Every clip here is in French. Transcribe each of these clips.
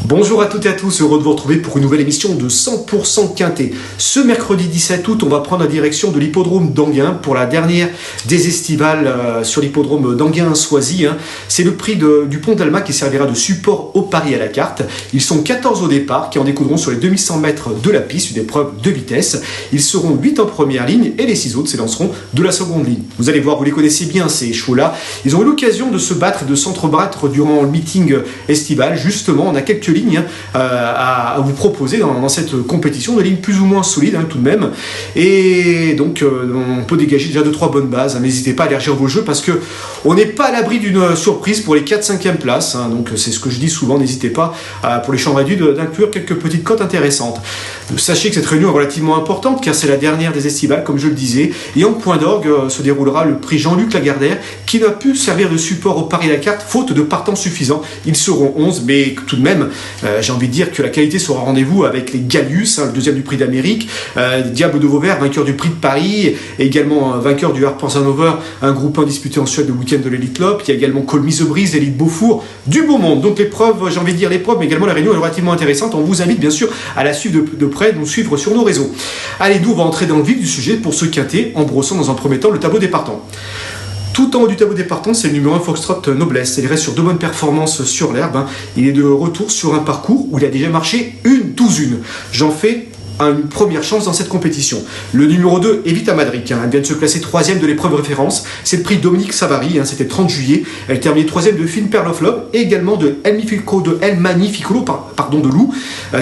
Bonjour à toutes et à tous, heureux de vous retrouver pour une nouvelle émission de 100% Quintet. Ce mercredi 17 août, on va prendre la direction de l'hippodrome d'Anguin pour la dernière des estivales sur l'hippodrome d'Anguin-Soisy. C'est le prix du Pont d'Alma qui servira de support au pari à la carte. Ils sont 14 au départ qui en découleront sur les 2100 mètres de la piste, une épreuve de vitesse. Ils seront 8 en première ligne et les 6 autres s'élanceront de la seconde ligne. Vous allez voir, vous les connaissez bien ces chevaux-là. Ils ont eu l'occasion de se battre et de s'entrebattre durant le meeting estival. Justement, on a quelques lignes à vous proposer dans cette compétition, des lignes plus ou moins solides tout de même, et donc on peut dégager déjà 2-3 bonnes bases. N'hésitez pas à élargir vos jeux parce que on n'est pas à l'abri d'une surprise pour les 4-5e places, donc c'est ce que je dis souvent. N'hésitez pas pour les chambres réduites d'inclure quelques petites cotes intéressantes. Sachez que cette réunion est relativement importante car c'est la dernière des estivales, comme je le disais, et en point d'orgue se déroulera le prix Jean-Luc Lagardère qui n'a pu servir de support au pari à la carte faute de partants suffisants. Ils seront 11, mais tout de même j'ai envie de dire que la qualité sera au rendez-vous avec les Gallius, le deuxième du prix d'Amérique, Diable de Vauvert, vainqueur du prix de Paris, et également vainqueur du Harper's Hanover, un groupe 1 disputé en Suède le week-end de l'Elite Lop. Il y a également Col Mise Brise, l'Élite Beaufour, du beau monde. Donc l'épreuve, j'ai envie de dire l'épreuve, mais également la réunion est relativement intéressante. On vous invite bien sûr à la suivre de près, de nous suivre sur nos réseaux. Allez, nous on va entrer dans le vif du sujet pour ce quintet en brossant dans un premier temps le tableau des partants. Tout en haut du tableau des partants, c'est le numéro 1 Foxtrot Noblesse. Il reste sur 2 bonnes performances sur l'herbe. Il est de retour sur un parcours où il a déjà marché une douzaine. J'en fais une première chance dans cette compétition. Le numéro 2, Evita Madrid, elle vient de se classer 3e de l'épreuve référence. C'est le prix Dominique Savary, c'était le 30 juillet. Elle termine 3e de Fine Pearl of Love et également de El Magnificolo de Lou,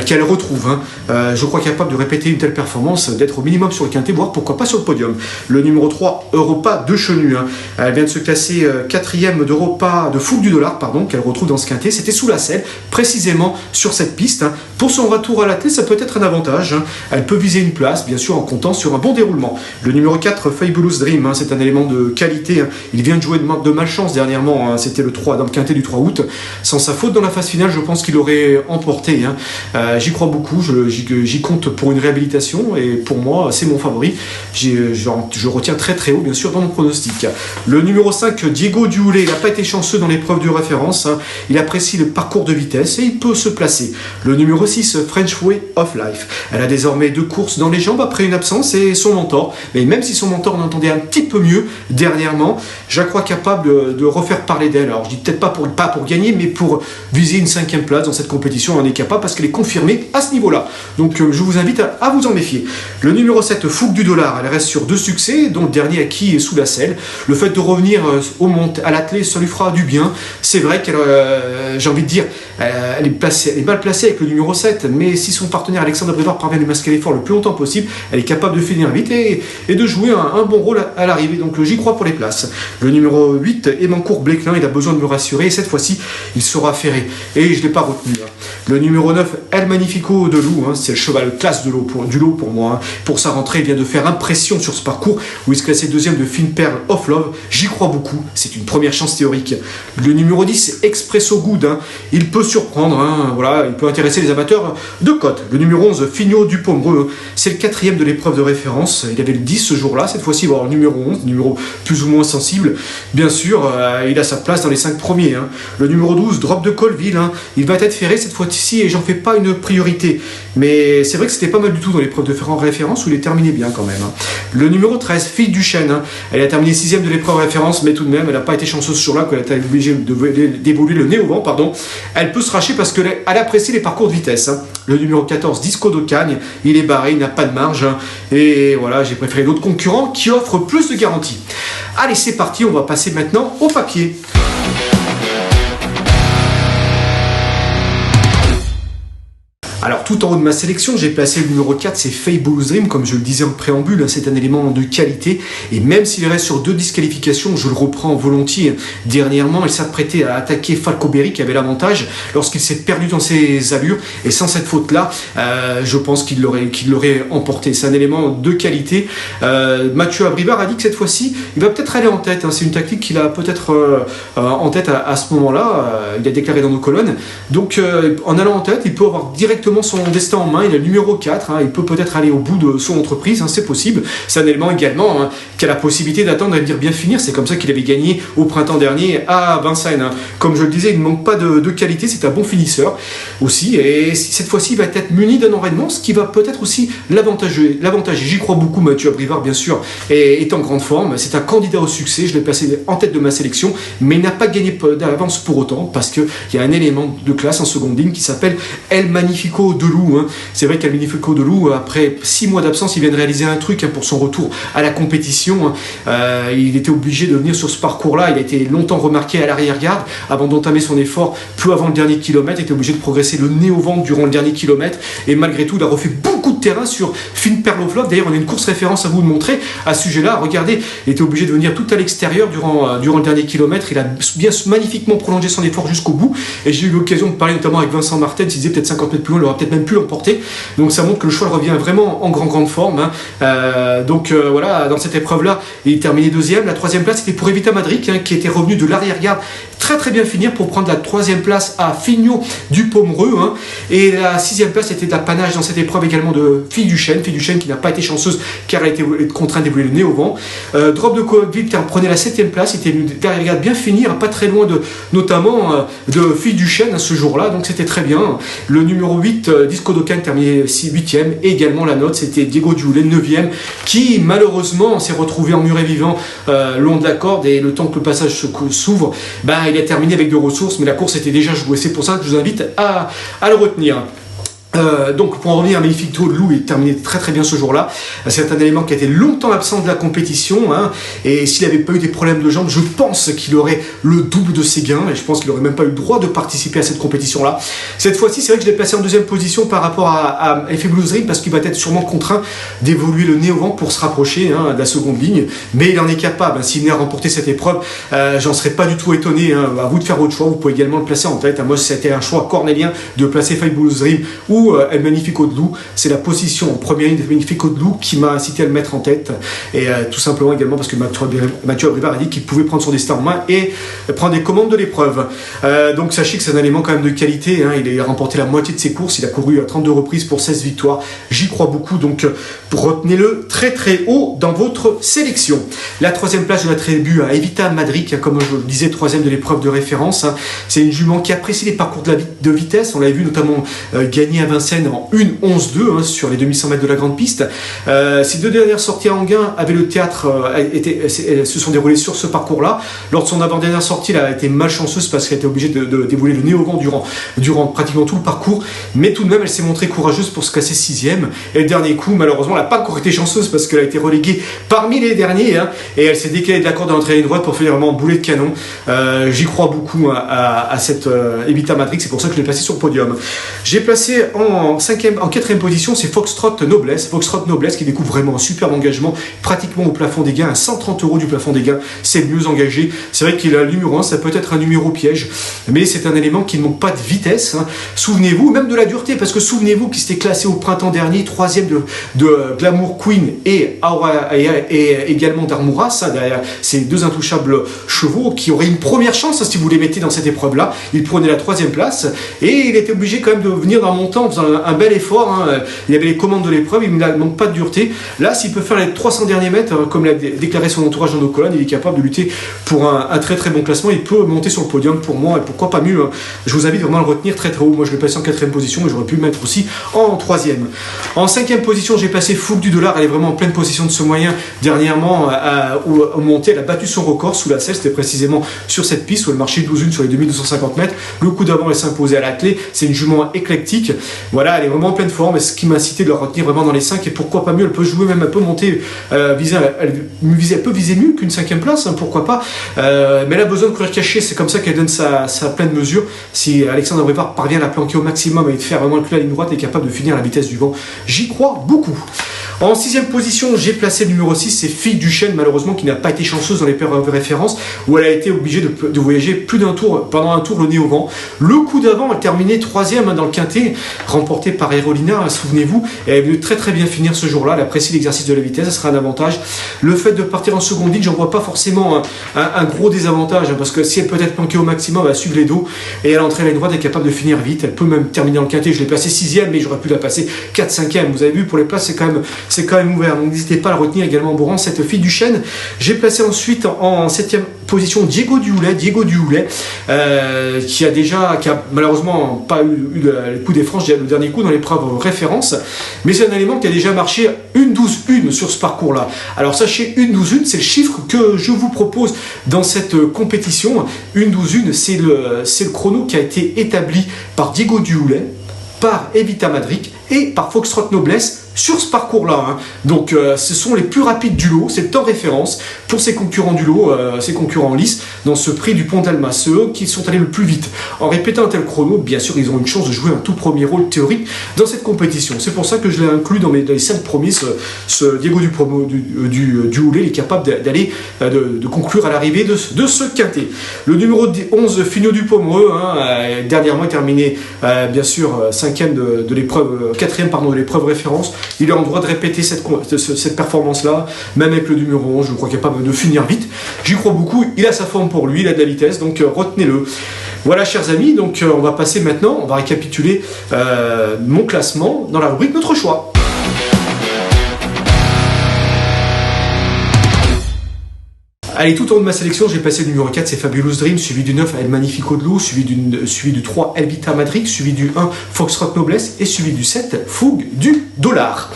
qu'elle retrouve. Je crois capable de répéter une telle performance, d'être au minimum sur le quintet, voire pourquoi pas sur le podium. Le numéro 3, Europa de Chenu. Elle vient de se classer 4e d'Europa de Fougue du Dollar, qu'elle retrouve dans ce quintet. C'était sous la selle, précisément sur cette piste. Pour son retour à la tête, ça peut être un avantage. Elle peut viser une place, bien sûr, en comptant sur un bon déroulement. Le numéro 4, Fabulous Dream, c'est un élément de qualité. Il vient de jouer de malchance dernièrement. C'était le 3 dans le quintet du 3 août. Sans sa faute dans la phase finale, je pense qu'il aurait emporté. J'y crois beaucoup. J'y compte pour une réhabilitation. Et pour moi, c'est mon favori. Je retiens très très haut, bien sûr, dans mon pronostic. Le numéro 5, Diego Dioulé, il n'a pas été chanceux dans l'épreuve de référence. Il apprécie le parcours de vitesse et il peut se placer. Le numéro 6, French Way of Life. Elle a désormais 2 courses dans les jambes après une absence et son mentor. Mais même si son mentor n'entendait un petit peu mieux dernièrement, je la crois capable de refaire parler d'elle. Alors je dis peut-être pas pour gagner, mais pour viser une 5e place dans cette compétition, elle en est capable parce qu'elle est confirmée à ce niveau-là. Donc je vous invite à vous en méfier. Le numéro 7, Fougue du Dollar, elle reste sur 2 succès, dont le dernier acquis est sous la selle. Le fait de revenir à l'attelé, ça lui fera du bien. C'est vrai qu'elle, j'ai envie de dire, elle est mal placée avec le numéro 7, mais si son partenaire Alexandre Brévard parvient de masquer l'effort le plus longtemps possible, elle est capable de finir vite et de jouer un bon rôle à l'arrivée. Donc j'y crois pour les places. Le numéro 8, Emancourt Bléclin, il a besoin de me rassurer et cette fois-ci, il sera ferré. Et je ne l'ai pas retenu. Le numéro 9, El Magnifico de Lou, c'est le cheval classe du lot pour moi. Pour sa rentrée, il vient de faire impression sur ce parcours où il se classait 2e de Fine Pearl of Love. J'y crois beaucoup, c'est une première chance théorique. Le numéro 10, Expresso Good, il peut surprendre, voilà, il peut intéresser les amateurs de cote. Le numéro 11, Fignot du Pomereux, c'est le 4e de l'épreuve de référence. Il avait le 10 ce jour-là, cette fois-ci il va avoir le numéro 11, numéro plus ou moins sensible. Bien sûr, il a sa place dans les 5 premiers. Le numéro 12, Drop de Colville, il va être ferré cette fois-ci et j'en fais pas une priorité. Mais c'est vrai que c'était pas mal du tout dans l'épreuve de référence où il est terminé bien quand même. Le numéro 13, Fille du Chêne, elle a terminé 6e de l'épreuve référence, mais tout de même, elle n'a pas été chanceuse sur là, qu'elle a été obligée d'évoluer le nez au vent, Elle peut se racher parce qu'elle apprécie les parcours de vitesse. Le numéro 14, Disco de Cagne, il est barré, il n'a pas de marge. Et voilà, j'ai préféré d'autres concurrents qui offrent plus de garanties. Allez, c'est parti, on va passer maintenant au papier. Alors tout en haut de ma sélection, j'ai placé le numéro 4, c'est Fabulous Dream, comme je le disais en préambule, c'est un élément de qualité, et même s'il reste sur 2 disqualifications, je le reprends volontiers, dernièrement, il s'apprêtait à attaquer Falco Berry, qui avait l'avantage, lorsqu'il s'est perdu dans ses allures, et sans cette faute-là, je pense qu'il l'aurait emporté. C'est un élément de qualité. Mathieu Abrivard a dit que cette fois-ci, il va peut-être aller en tête, c'est une tactique qu'il a peut-être en tête à ce moment-là, il a déclaré dans nos colonnes, donc en allant en tête, il peut avoir directement son son destin en main, il est le numéro 4, il peut peut-être aller au bout de son entreprise, c'est possible. C'est un élément également qui a la possibilité d'attendre et de dire bien finir. C'est comme ça qu'il avait gagné au printemps dernier à Vincennes. Comme je le disais, il ne manque pas de qualité, c'est un bon finisseur aussi, et cette fois-ci il va être muni d'un enraînement, ce qui va peut-être aussi l'avantager. J'y crois beaucoup. Mathieu Abrivard, bien sûr, est en grande forme, c'est un candidat au succès, je l'ai placé en tête de ma sélection, mais il n'a pas gagné d'avance pour autant, parce qu'il y a un élément de classe en seconde ligne qui s'appelle El Magnifico de Lou. C'est vrai qu'El Magnifico de Lou, après 6 mois d'absence, il vient de réaliser un truc pour son retour à la compétition. Il était obligé de venir sur ce parcours-là, il a été longtemps remarqué à l'arrière-garde, avant d'entamer son effort peu avant le dernier kilomètre, il était obligé de progresser le nez au ventre durant le dernier kilomètre, et malgré tout, il a refait beaucoup de terrain sur Finn Perlovlov. D'ailleurs, on a une course référence à vous de montrer à ce sujet-là. Regardez, il était obligé de venir tout à l'extérieur durant le dernier kilomètre. Il a bien magnifiquement prolongé son effort jusqu'au bout. Et j'ai eu l'occasion de parler notamment avec Vincent Martin. Il disait peut-être 50 mètres plus loin, il aurait peut-être même pu l'emporter. Donc ça montre que le cheval revient vraiment en grande forme. Voilà, dans cette épreuve-là, il est terminé deuxième. La troisième place était pour Evita Madric, qui était revenu de l'arrière-garde très bien finir pour prendre la troisième place à Fignot du Pomereux. Et la sixième place était de la panache dans cette épreuve également de Fille du Chêne qui n'a pas été chanceuse car elle a été contrainte d'évoluer le nez au vent. Drop de Coatville prenait la septième place, il était venu derrière bien finir, pas très loin notamment de Fille du Chêne ce jour-là, donc c'était très bien. Le numéro 8, Disco Docan, terminé 8e, et également la note, c'était Diego Giulet, 9e, qui malheureusement s'est retrouvé en muret vivant long de la corde, et le temps que le passage s'ouvre, il a terminé avec 2 ressources, mais la course était déjà jouée. C'est pour ça que je vous invite à le retenir. Donc pour en revenir à Magnifique Tour, Lou est terminé très bien ce jour-là. C'est un élément qui a été longtemps absent de la compétition, et s'il n'avait pas eu des problèmes de jambes, je pense qu'il aurait le double de ses gains, et je pense qu'il n'aurait même pas eu le droit de participer à cette compétition-là. Cette fois-ci, c'est vrai que je l'ai placé en deuxième position par rapport à Effet Blues Ring, parce qu'il va être sûrement contraint d'évoluer le nez au vent pour se rapprocher de la seconde ligne, mais il en est capable. S'il venait à remporter cette épreuve, j'en serais pas du tout étonné. À vous de faire votre choix, vous pouvez également le placer en tête. Moi, c'était un choix cornélien de placer Effet Blues Ring ou El Magnifico de Lou. C'est la position en première ligne de Magnifico de Lou qui m'a incité à le mettre en tête, et tout simplement également parce que Mathieu Abrivard a dit qu'il pouvait prendre son destin en main et prendre des commandes de l'épreuve. Donc sachez que c'est un élément quand même de qualité, il a remporté la moitié de ses courses, il a couru à 32 reprises pour 16 victoires, j'y crois beaucoup, donc retenez-le très haut dans votre sélection. La troisième place, je l'attribue à Evita Madric, comme je le disais, troisième de l'épreuve de référence. C'est une jument qui apprécie les parcours de vitesse, on l'avait vu notamment gagner à Vincennes en 1:11:2 sur les 2100 mètres de la grande piste. Ses 2 dernières sorties à Anguin avaient le théâtre, se sont déroulées sur ce parcours-là. Lors de son avant-dernière sortie, elle a été malchanceuse parce qu'elle était obligée de dévoiler le nez au vent durant pratiquement tout le parcours, mais tout de même elle s'est montrée courageuse pour se classer 6e. Et le dernier coup, malheureusement, elle n'a pas encore été chanceuse parce qu'elle a été reléguée parmi les derniers, et elle s'est décalée de la corde de l'entrée droite pour faire vraiment boulet de canon. J'y crois beaucoup à cette Evita Madric, c'est pour ça que je l'ai placée sur le podium. J'ai placé en 4e position, c'est Foxtrot Noblesse. Foxtrot Noblesse qui découvre vraiment un superbe engagement, pratiquement au plafond des gains, à 130 € du plafond des gains, c'est le mieux engagé. C'est vrai qu'il a le numéro 1, ça peut être un numéro piège, mais c'est un élément qui ne manque pas de vitesse. Souvenez-vous, même de la dureté, parce que souvenez-vous qu'il s'était classé au printemps dernier, 3e de Glamour Queen et également d'Armouras, derrière ces 2 intouchables chevaux qui auraient une première chance si vous les mettez dans cette épreuve-là. Il prenait la 3e place, et il était obligé quand même de venir dans mon temps en faisant un bel effort. Il avait les commandes de l'épreuve, il ne manque pas de dureté. Là, s'il peut faire les 300 derniers mètres, comme l'a déclaré son entourage dans nos colonnes, il est capable de lutter pour un très bon classement. Il peut monter sur le podium pour moi, et pourquoi pas mieux. Je vous invite vraiment à le retenir très haut. Moi, je l'ai placé en 4e position, mais j'aurais pu le mettre aussi en 3e. En 5e position, j'ai placé Fougue du Dollar. Elle est vraiment en pleine possession de ce moyen. Dernièrement, au montée, elle a battu son record sous la selle. C'était précisément sur cette piste où elle marchait 12-1 sur les 2250 mètres. Le coup d'avant, elle s'imposait à la clé. C'est une jument éclectique. Voilà, elle est vraiment en pleine forme, et ce qui m'a incité de la retenir vraiment dans les 5, et pourquoi pas mieux, elle peut jouer, même elle peut monter, elle peut viser mieux qu'une 5e place, pourquoi pas, mais elle a besoin de courir caché, c'est comme ça qu'elle donne sa pleine mesure. Si Alexandre Abrivard parvient à la planquer au maximum et de faire vraiment le cul à la ligne droite, elle est capable de finir à la vitesse du vent, j'y crois beaucoup. En 6e position, j'ai placé le numéro 6, c'est Fille du Chêne, malheureusement, qui n'a pas été chanceuse dans les références, où elle a été obligée de voyager plus d'un tour, pendant un tour le nez au vent. Le coup d'avant, elle terminait 3e dans le quintet, remporté par Aerolina, souvenez-vous, et elle est venue très très bien finir ce jour-là, elle apprécie l'exercice de la vitesse, ça sera un avantage. Le fait de partir en seconde ligne, j'en vois pas forcément un gros désavantage, parce que si elle peut être planquée au maximum, elle va suivre les dos, et à l'entrée à la ligne droite, elle est capable de finir vite, elle peut même terminer dans le quintet, je l'ai placé 6e, mais j'aurais pu la passer 4-5e, vous avez vu, pour les places, c'est quand même ouvert, donc n'hésitez pas à la retenir également en bourrant cette Fille du Chêne. J'ai placé ensuite en 7e position Diego Duhoulet, qui a malheureusement pas eu le coup des franches, le dernier coup dans l'épreuve référence, mais c'est un élément qui a déjà marché 1-12-1 sur ce parcours-là. Alors sachez, 1-12-1, c'est le chiffre que je vous propose dans cette compétition. 1-12-1, c'est le chrono qui a été établi par Diego Duhoulet, par Evita Madric et par Foxtrot Noblesse sur ce parcours-là. Donc ce sont les plus rapides du lot, c'est le temps référence pour ces concurrents du lot, ces concurrents en lice, dans ce prix du Pont d'Alma, ceux qui sont allés le plus vite. En répétant un tel chrono, bien sûr, ils ont une chance de jouer un tout premier rôle théorique dans cette compétition. C'est pour ça que je l'ai inclus dans les 5 premiers, ce Diego Duhoulet, il est capable d'aller, de conclure à l'arrivée de ce quintet. Le numéro 11, Finio du Pomereux, dernièrement terminé, bien sûr, 5e de l'épreuve, 4e de l'épreuve référence. Il est en droit de répéter cette performance-là, même avec le numéro 11, je crois capable de finir vite. J'y crois beaucoup, il a sa forme pour lui, il a de la vitesse, donc retenez-le. Voilà, chers amis, donc on va passer maintenant, on va récapituler mon classement dans la rubrique Notre choix. Allez, tout au long de ma sélection, j'ai passé le numéro 4, c'est Fabulous Dream, suivi du 9, El Magnifico de Lou, suivi du 3, Evita Madric, suivi du 1, Foxtrot Noblesse, et suivi du 7, Fougue du Dollar.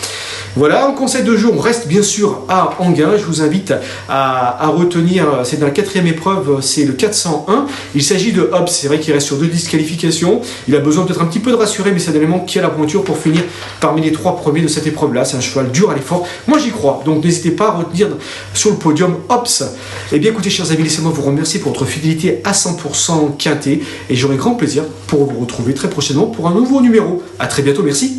Voilà, en conseil de jeu, on reste bien sûr à Enghien. Je vous invite à retenir, c'est dans la 4e épreuve, c'est le 401. Il s'agit de Hobbs, c'est vrai qu'il reste sur 2 disqualifications. Il a besoin peut-être un petit peu de rassurer, mais c'est un élément qui a la pointure pour finir parmi les 3 premiers de cette épreuve-là. C'est un cheval dur à l'effort. Moi, j'y crois. Donc, n'hésitez pas à retenir sur le podium Hobbs. Eh bien, écoutez, chers amis, laissez-moi vous remercier pour votre fidélité à 100% quintet. Et j'aurai grand plaisir pour vous retrouver très prochainement pour un nouveau numéro. À très bientôt, merci.